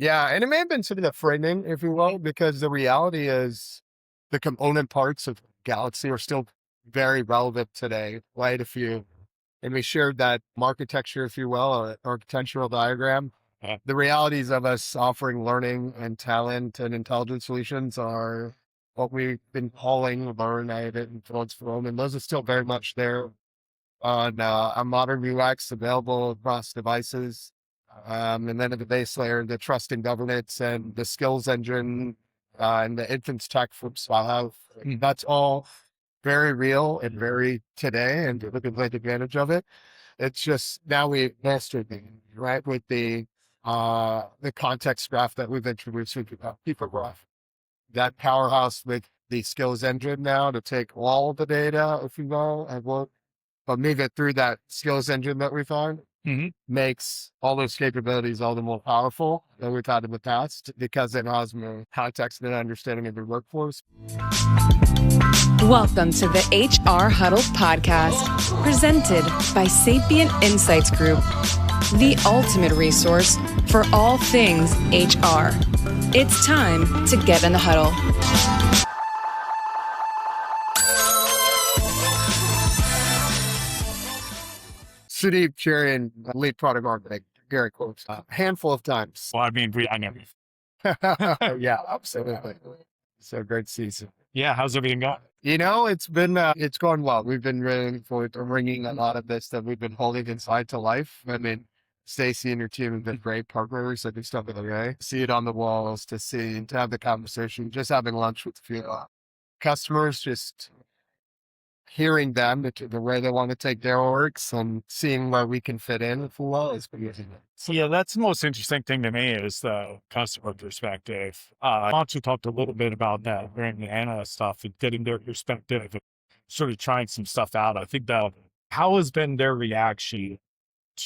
Yeah, and it may have been sort of the framing, if you will, because the reality is the component parts of Galaxy are still very relevant today, right? And we shared that architecture, if you will, or architectural diagram. The realities of us offering learning and talent and intelligence solutions are what we've been calling learn, edit, and transform, and those are still very much there on a modern UX available across devices. And then at the base layer, the trust and governance and the skills engine and the inference tech from Swallow. That's all very real and very today, and we can take advantage of it. It's just now we mastered it, right? With the context graph that we've introduced with people graph. That powerhouse with the skills engine now to take all the data, if you will, and work, but move it through that skills engine that we found makes all those capabilities all the more powerful than we've had in the past because it has more context and understanding of your workforce. Welcome to the HR Huddle podcast, presented by Sapient Insights Group, the ultimate resource for all things HR. It's time to get in the huddle. Sudeep Cherian, lead product architect, Gary quotes a handful of times. Well, I mean, I know. Yeah, absolutely. So great season. Yeah, how's everything going? You know, it's going well. We've been really looking forward to bringing a lot of this that we've been holding inside to life. I mean, Stacy and her team have been great partners. I do stuff with them, see it on the walls, to have the conversation, just having lunch with a few customers, just hearing them, the way they want to take their orgs and seeing where we can fit in, if you will, is pretty easy. So yeah, that's the most interesting thing to me is the customer perspective. I also talked a little bit about that during the analyst stuff and getting their perspective and sort of trying some stuff out. I think that how has been their reaction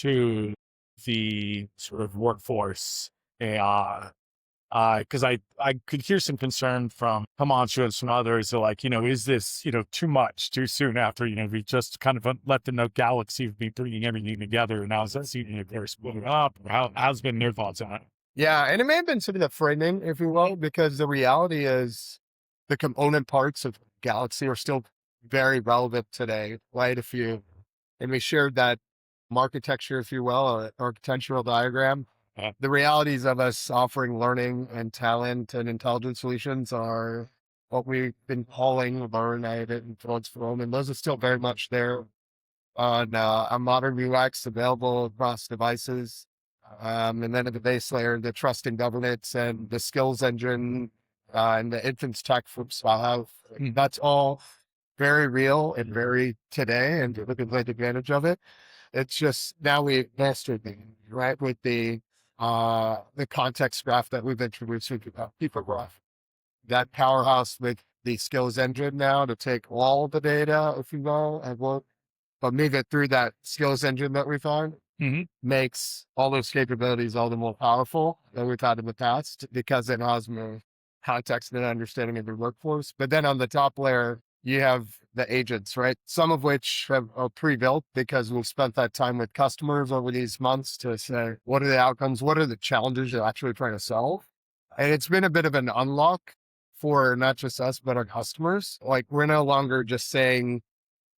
to the sort of workforce AI? Because I could hear some concern from Himanshu and some others. They're like, is this, too much too soon after, we just kind of let them know Galaxy be bringing everything together. And now is that seeing they're splitting up? How's been their thoughts on it? Yeah. And it may have been sort of the framing, if you will, because the reality is the component parts of Galaxy are still very relevant today, right? And we shared that architecture, if you will, or architectural diagram. The realities of us offering learning and talent and intelligence solutions are what we've been calling learn, edit, and transform, and those are still very much there on a modern UX available across devices. And then at the base layer, the trust and governance and the skills engine and the inference tech from Swallow. That's all very real and very today, and we can take advantage of it. It's just now we mastered it, right? With the context graph that we've introduced with people graph. That powerhouse with the skills engine now to take all the data, if you will, and work, but move it through that skills engine that we found makes all those capabilities all the more powerful than we've had in the past because it has more context and understanding of your workforce. But then on the top layer, you have the agents, right? Some of which are pre-built because we've spent that time with customers over these months to say, what are the outcomes? What are the challenges you're actually trying to solve? And it's been a bit of an unlock for not just us, but our customers. Like we're no longer just saying,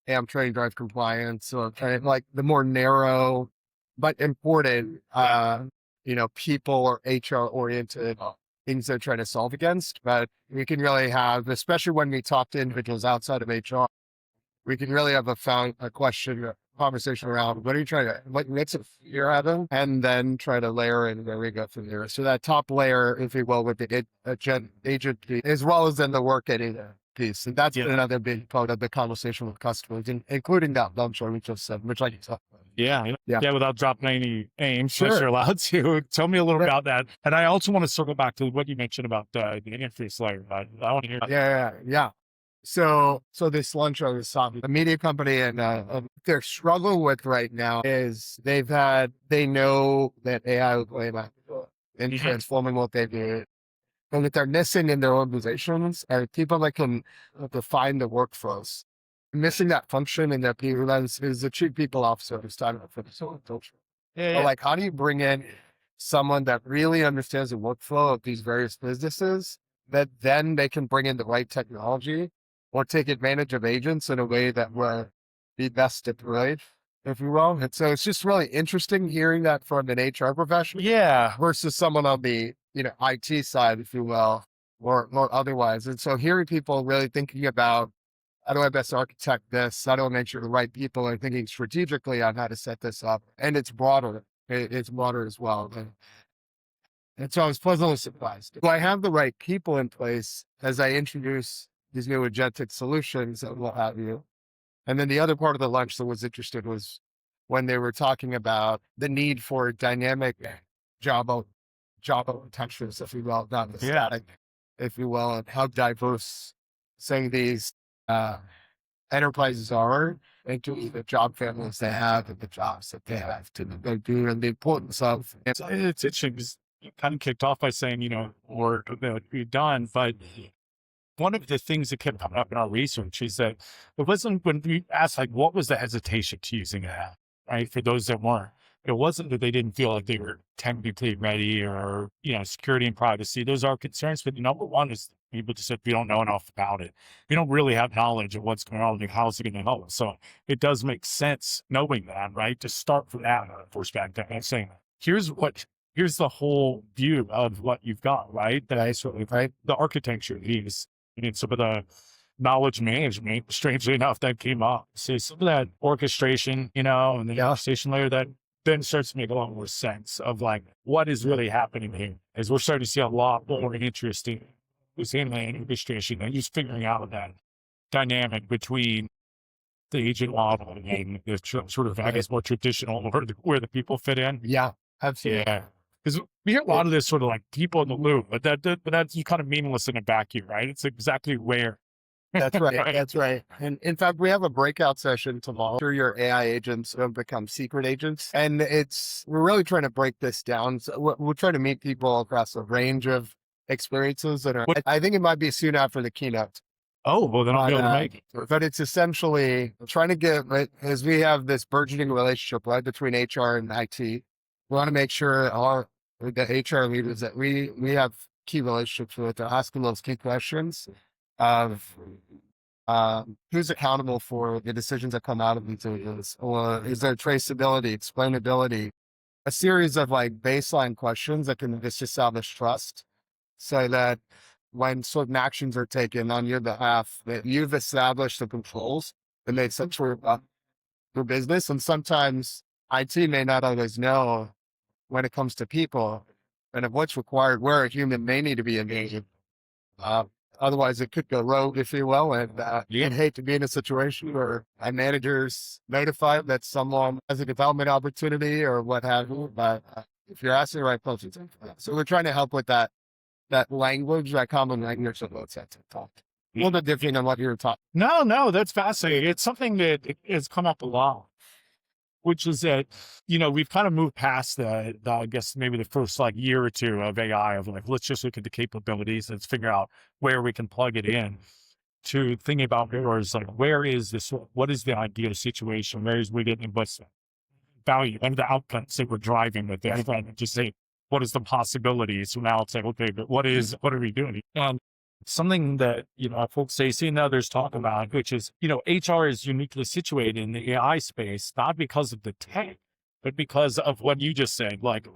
hey, I'm trying to drive compliance, or like the more narrow, but important, people or HR oriented things they're trying to solve against. But we can really have, especially when we talk to individuals outside of HR, we can really have a conversation around what are you trying to, what makes it fear out of, and then try to layer in where we go from there. So that top layer, if you will, with the agent piece, as well as then the work editing piece. And that's another big part of the conversation with customers, including that lunch we just said, which I can talk about. Yeah. Without dropping any names, Sure. Unless you're allowed to. Tell me a little about that. And I also want to circle back to what you mentioned about the interface layer. I want to hear that. Yeah. So this lunch I was talking, a media company, and they're struggling with right now is they know that AI will play back in transforming what they do. And what they're missing in their organizations are people that can define the workflows. Missing that function in their people is the chief people officer who's talking about for the culture. Yeah. Like, how do you bring in someone that really understands the workflow of these various businesses, that then they can bring in the right technology or take advantage of agents in a way that will be best deployed, if you will. And so it's just really interesting hearing that from an HR professional. Yeah. Versus someone on the, IT side, if you will, or otherwise. And so hearing people really thinking about how do I best architect this? How do I make sure the right people are thinking strategically on how to set this up? And it's broader. It's broader as well. And so I was pleasantly surprised. Do I have the right people in place as I introduce these new agentic solutions and what have you? And then the other part of the lunch that was interesting was when they were talking about the need for dynamic Java, Java textures, if you will, not the static, if you will, and how diverse saying these enterprises are into the job families they have and the jobs that they have to do and the importance of. It's interesting because you kind of kicked off by saying, work that we've done, but one of the things that kept coming up in our research is that it wasn't when we asked, like, what was the hesitation to using an app, right? For those that weren't, it wasn't that they didn't feel like they were technically ready or, security and privacy. Those are concerns, but the number one is people just said, we don't know enough about it. We don't really have knowledge of what's going on and how's it going to help us. So it does make sense knowing that, right? To start from that perspective and saying, here's the whole view of what you've got, right? That I sort of, right? The architecture piece. And some of the knowledge management, strangely enough, that came up. So some of that orchestration, and the orchestration layer that then starts to make a lot more sense of like what is really happening here. As we're starting to see a lot more interesting who's handling orchestration and just figuring out that dynamic between the agent model and the sort of, I guess, more traditional where the people fit in. Yeah, absolutely. Yeah. Because we hear a lot of this sort of like people in the loop, but that's kind of meaningless in a vacuum, right? It's exactly where. That's right. Right. That's right. And in fact, we have a breakout session tomorrow. Sure, your AI agents don't become secret agents. And we're really trying to break this down. So we'll try to meet people across a range of experiences that are, I think it might be soon after the keynote. Oh, well, then I'll be able to make it. But it's essentially trying to get, as we have this burgeoning relationship, right, between HR and IT, we want to make sure the HR leaders that we have key relationships with are asking those key questions of who's accountable for the decisions that come out of these areas, or is there traceability, explainability, a series of like baseline questions that can just establish trust so that when certain actions are taken on your behalf, that you've established the controls that make sense for your business. And sometimes IT may not always know when it comes to people and of what's required, where a human may need to be engaged. Otherwise it could go rogue, if you will. And you'd hate to be in a situation where a manager's notified that someone has a development opportunity or what have you. But if you're asking the right questions, so we're trying to help with that language, that common language of both sides of talk. A little bit different than what you were talking. No, that's fascinating. It's something that has come up a lot, which is that, we've kind of moved past the I guess maybe the first like year or two of AI of like, let's just look at the capabilities, let's figure out where we can plug it in, to thinking about where is this, what is the ideal situation? Where is we getting what's value and the outcomes that we're driving with this? And just say, what is the possibilities? So now it's like, okay, but what are we doing? And something that, folks say, and others talk about, which is, HR is uniquely situated in the AI space, not because of the tech, but because of what you just said, like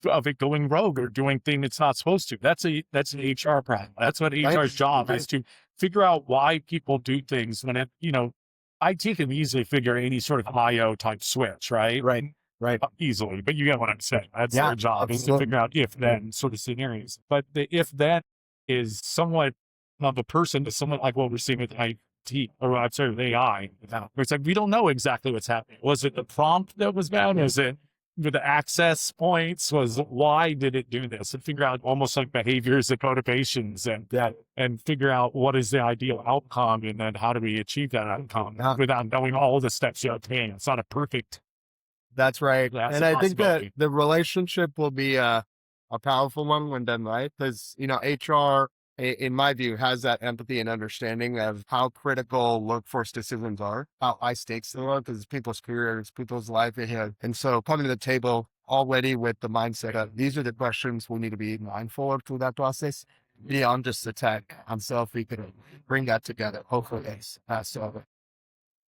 of it going rogue or doing things it's not supposed to. That's an HR problem. That's what HR's job is, to figure out why people do things when IT can easily figure any sort of IO type switch, right? Right. Easily, but you get what I'm saying. That's their job, is to figure out if then sort of scenarios. But the if then is somewhat of a person to someone like what we're seeing with IT, or I'm sorry, with AI. It's like, we don't know exactly what's happening. Was it the prompt that was bad? Is it the access points? Why did it do this? And figure out almost like behaviors and motivations and figure out what is the ideal outcome, and then how do we achieve that outcome without knowing all the steps you have to take. It's not a perfect. That's right. And I think that the relationship will be a powerful one when done right, because, HR, in my view, has that empathy and understanding of how critical workforce decisions are, how high stakes they are, because people's careers, people's livelihood. And so coming to the table already with the mindset of these are the questions we need to be mindful of through that process beyond just the tech. And so if we could bring that together, hopefully it's so.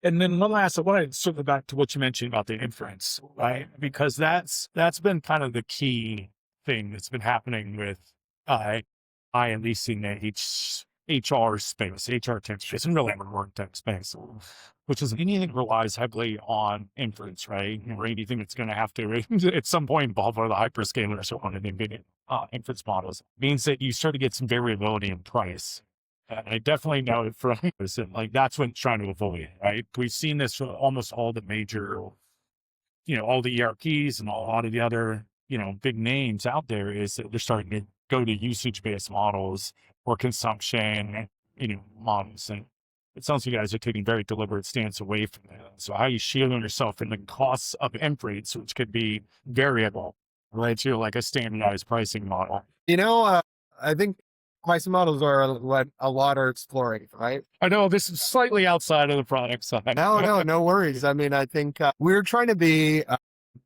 And then one last, I want to circle back to what you mentioned about the inference, right? Because that's been kind of the key thing that's been happening with I at least in the HR space, HR tech space, and really the work tech space, which is anything relies heavily on inference, right? Or anything that's going to have to at some point involve one of the hyperscalers or one of the NVIDIA inference models means that you start to get some variability in price. I definitely know it from like that's what it's trying to avoid, right? We've seen this for almost all the major, all the ERPs and a lot of the other, big names out there is that they're starting to go to usage-based models or consumption, models. And it sounds like you guys are taking a very deliberate stance away from that. So how are you shielding yourself in the costs of inference, which could be variable, right? To like a standardized pricing model. I think pricing models are what a lot are exploring, right? I know this is slightly outside of the product side. No worries. I mean, I think we're trying to be,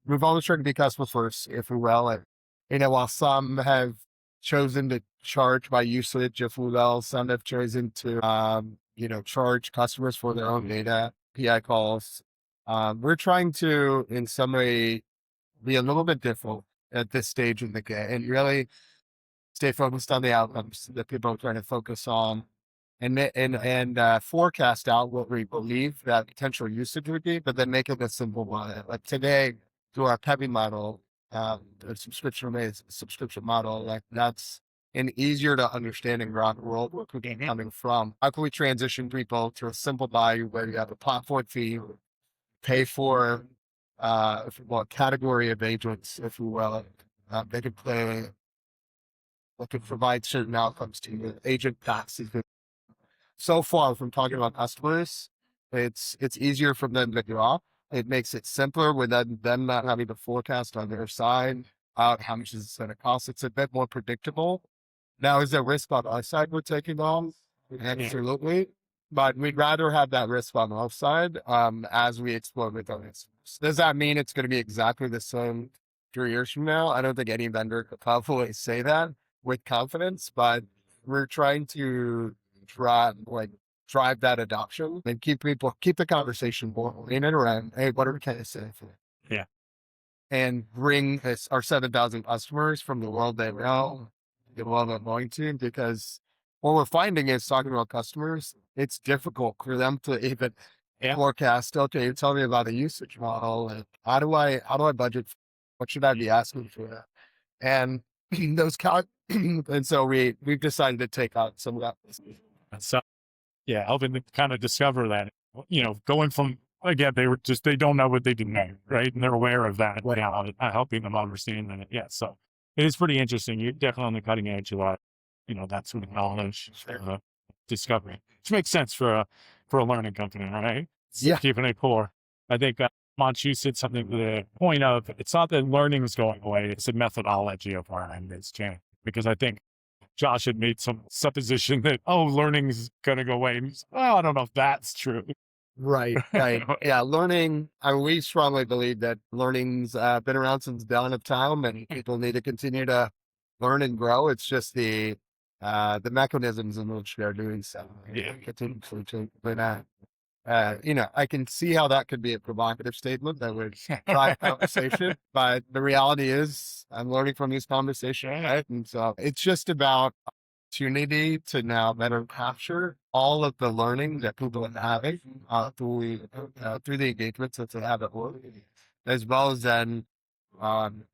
we've always tried to be customer first, if we will. And, while some have chosen to charge by usage, if we will, some have chosen to, charge customers for their own data, PI calls. We're trying to, in some way, be a little bit different at this stage in the game and really stay focused on the outcomes that people are trying to focus on and forecast out what we believe that potential usage would be, but then make it a simple one. Like today, through our PEPI model, the subscription model, like that's an easier to understand and ground world where we're coming from. How can we transition people to a simple value where you have a platform fee, pay for category of agents, if you will. They could play, they could provide certain outcomes to you. Agent packs. So far from talking about customers, it's easier for them to draw. It makes it simpler with them not having to forecast on their side out how much is it going to cost. It's a bit more predictable. Now, is there risk on our side we're taking on? Absolutely. But we'd rather have that risk on our side as we explore with others. Does that mean it's going to be exactly the same 3 years from now? I don't think any vendor could probably say that with confidence, but we're trying to drive that adoption and keep the conversation going around, hey, what are we trying to say? Yeah. And bring our 7,000 customers from the world they know, the world they're going to, because what we're finding is talking about customers, it's difficult for them to even forecast, okay, tell me about a usage model. And how do I budget? What should I be asking for that? And and so we've decided to take out some of that. So helping them kind of discover that, going from, again, they don't know what they didn't know, right? And they're aware of that now, helping them understand that. Yeah. So it is pretty interesting. You're definitely on the cutting edge a lot, that sort of knowledge, discovery, which makes sense for a learning company, right? Yeah. Keeping it core. I think Manchu said something to the point of, it's not that learning is going away, it's a methodology of learning that's changing. Because I think Josh had made some supposition that, learning is going to go away. And he's, I don't know if that's true. Right. Yeah. Learning, we strongly believe that learning's been around since the dawn of time and people need to continue to learn and grow. It's just the mechanisms in which they're doing so. Yeah. But, I can see how that could be a provocative statement that would drive conversation, but the reality is I'm learning from these conversations, right? And so it's just about opportunity to now better capture all of the learning that people are having through the engagements that they have at work, as well as then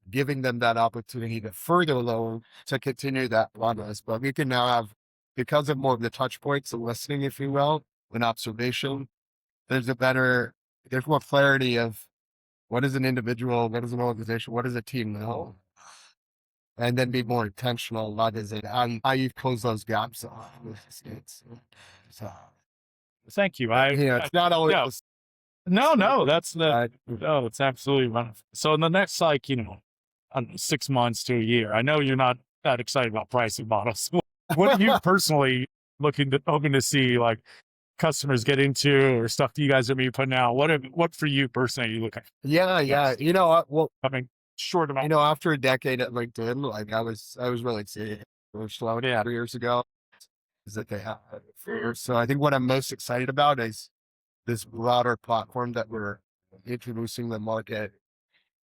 giving them that opportunity to further learn, to continue that progress. But we can now have, because of more of the touch points of listening, if you will, and observation, there's more clarity of what is an individual, what is an organization, what is a team know, and then be more intentional. What is it? How you close those gaps with the states. So, thank you. It's not always. No, it's absolutely wonderful. So in the next, 6 months to a year, I know you're not that excited about pricing models. What are you personally hoping to see, like, customers get into, or stuff that you guys are maybe putting out? What for you personally are you looking at? Yeah. You know what? Well, short amount. After a decade at LinkedIn, like I was really excited. It was slow 3 years ago. Is that they have for so I think what I'm most excited about is this broader platform that we're introducing the market,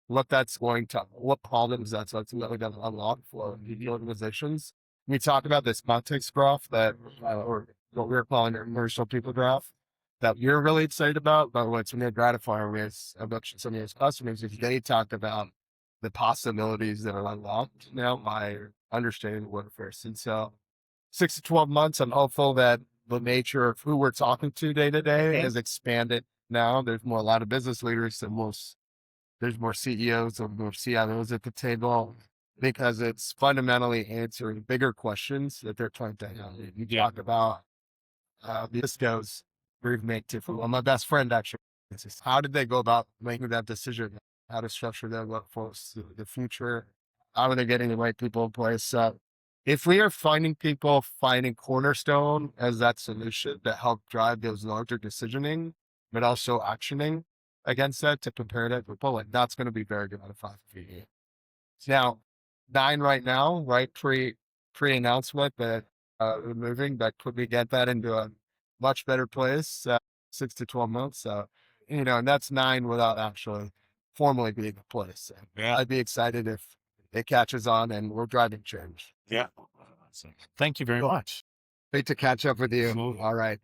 what problems that's ultimately going to unlock for the organizations. We talked about this context graph or what we're calling a commercial people graph that we're really excited about, but what's really gratifying is about some of those customers is they talked about the possibilities that are unlocked now by understanding the workforce. And so 6 to 12 months, I'm hopeful that the nature of who we're talking to day has expanded now. There's a lot of business leaders and there's more CEOs and more CIOs at the table because it's fundamentally answering bigger questions that they're trying to handle. You talk about this goes make different. Well, my best friend actually, it's just, how did they go about making that decision? How to structure their workforce, the future? How are they getting the right people in place? If we are finding Cornerstone as that solution to help drive those larger decisioning, but also actioning against that to prepare that for Poland, that's going to be very gratifying for you. Now, 9 right now, right? Pre-announcement that we're moving, but could we get that into a much better place, 6 to 12 months? So, and that's 9 without actually formally being in place. Yeah. I'd be excited if it catches on and we're driving change. Yeah. Thank you very much. Great to catch up with you. Absolutely. All right.